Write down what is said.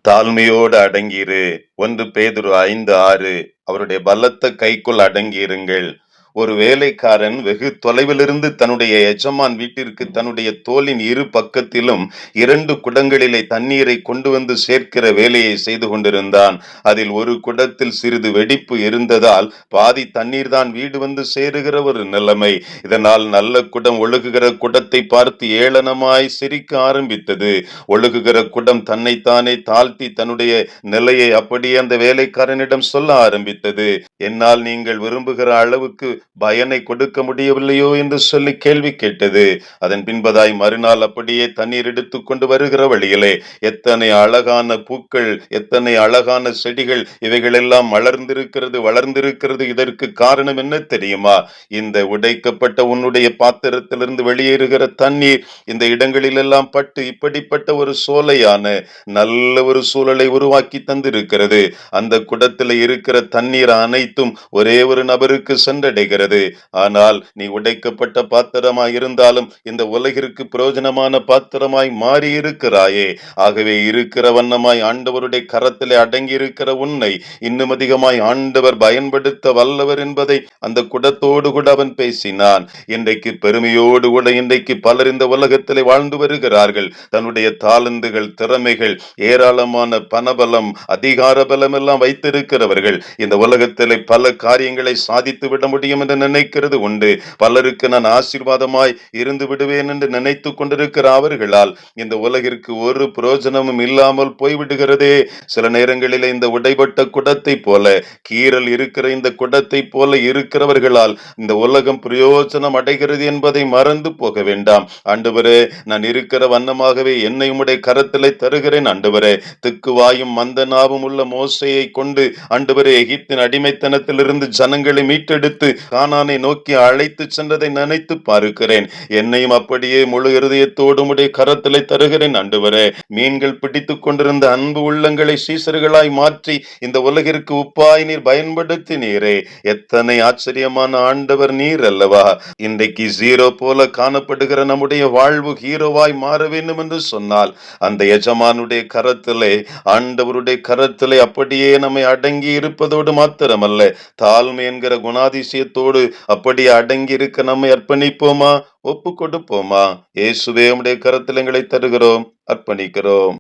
தாழ்மையோடு அடங்கியிரு. 1 பேதுரு 5:6. அவருடைய பலத்த கைக்குள் அடங்கியிருங்கள். ஒரு வேலைக்காரன் வெகு தொலைவிலிருந்து தன்னுடைய எஜமான் வீட்டிற்கு தன்னுடைய தோளின் இரு பக்கத்திலும் 2 குடங்களிலே தண்ணீரை கொண்டு வந்து சேர்க்கிற வேலையை செய்து கொண்டிருந்தான். அதில் ஒரு குடத்தில் சிறிது வெடிப்பு இருந்ததால் பாதி தண்ணீர் தான் வீடு வந்து சேருகிற ஒரு நிலைமை. இதனால் நல்ல குடம் ஒழுகுகிற குடத்தை பார்த்து ஏளனமாய் சிரிக்க ஆரம்பித்தது. ஒழுகுகிற குடம் தன்னைத்தானே தாழ்த்தி தன்னுடைய நிலையை அப்படியே அந்த வேலைக்காரனிடம் சொல்ல ஆரம்பித்தது. என்னால் நீங்கள் விரும்புகிற அளவுக்கு பயனை கொடுக்க முடியவில்லையோ என்று சொல்லி கேள்வி கேட்டது. அதன் பின்பதாய் மறுநாள் அப்படியே தண்ணீர் எடுத்துக் கொண்டு வருகிற வழியிலே எத்தனை அழகான பூக்கள், எத்தனை அழகான செடிகள், இவைகளெல்லாம் வளர்ந்திருக்கிறது. இதற்கு காரணம் என்ன தெரியுமா? இந்த உடைக்கப்பட்ட உன்னுடைய பாத்திரத்திலிருந்து வெளியேறுகிற தண்ணீர் இந்த இடங்களிலெல்லாம் பட்டு இப்படிப்பட்ட ஒரு சோலையான நல்ல ஒரு சூழலை உருவாக்கி தந்திருக்கிறது. அந்த குடத்தில் இருக்கிற தண்ணீர் அனைத்தும் ஒரே ஒரு நபருக்கு சென்றடைகிறது. ஆனால் நீ உடைக்கப்பட்ட பாத்திரமாய் இருந்தாலும் இந்த உலகிற்கு பிரயோஜனமான பாத்திரமாய் மாறி இருக்கிறாயே. ஆகவே இருக்கிற வண்ணமாய் ஆண்டவருடைய கரத்திலே அடங்கி இருக்கிற உன்னை இன்னும் அதிகமாய் ஆண்டவர் பயன்படுத்த வல்லவர் என்பதை அந்த குடத்தோடு கூட அவன் பேசினான். இன்றைக்கு பெருமையோடு கூட இன்றைக்கு பலர் இந்த உலகத்திலே வாழ்ந்து வருகிறார்கள். தன்னுடைய தாளந்துகள், திறமைகள், ஏராளமான பணபலம், அதிகார பலம் எல்லாம் வைத்திருக்கிறவர்கள் இந்த உலகத்திலே பல காரியங்களை சாதித்து விட முடியும் என்று நினைக்கிறது உண்டு. பலருக்கு நான் ஆசீர்வாதமாய் இருந்து விடுவேன் என்று நினைத்து கொண்டிருக்கிற அவர்களால் இந்த உலகிற்கு ஒரு பிரயோஜனமும் இல்லாமல் போய்விடுகிறதே. சில நேரங்களில் இந்த உடைபட்ட குடத்தை போல, கீறல் இருக்கிற இந்த குடத்தை போல இருக்கிறவர்களால் இந்த உலகம் பிரயோஜனம் அடைகிறது என்பதை மறந்து போக வேண்டாம். ஆண்டவரே, நான் இருக்கிற வண்ணமாகவே என்னை உம்முடைய கரத்திலே தருகிறேன். ஆண்டவரே, திக்குவாயும் மந்தனாவும் உள்ள மோசேயை கொண்டு ஆண்டவரே எகிப்தின் அடிமைத்தனத்திலிருந்து ஜனங்களை மீட்டெடுத்து கானானை நோக்கி அழைத்து சென்றதை நினைத்து பார்க்கிறேன். என்னையும் அப்படியே முழு இருதயத்தோடு உம்முடைய கரத்திலே தருகிறேன். ஆண்டவரே, மீன்கள் பிடித்துக் கொண்டிருந்த அன்பு உள்ளங்களை சீசர்களாய் மாற்றி இந்த உலகிற்கு உப்பாய் நீர் பயன்படுத்தினீரே. எத்தனை ஆச்சரியமான ஆண்டவர் நீர் அல்லவா. இன்றைக்கு ஜீரோ போல காணப்படுகிற நம்முடைய வாழ்வு ஹீரோவாய் மாற வேண்டும் என்று சொன்னால் அந்த எஜமானுடைய கரத்திலே, ஆண்டவருடைய கரத்திலே அப்படியே நம்மை அடங்கி இருப்பதோடு மாத்திரமல்ல, தாழ்மை என்கிற குணாதிசயத்தோடு அப்படியே அடங்கி இருக்க நம்மை அர்ப்பணிப்போமா? ஒப்பு கொடுப்போமா? இயேசுவே, உம்முடைய கரத்தில் எங்களை தருகிறோம், அர்ப்பணிக்கிறோம்.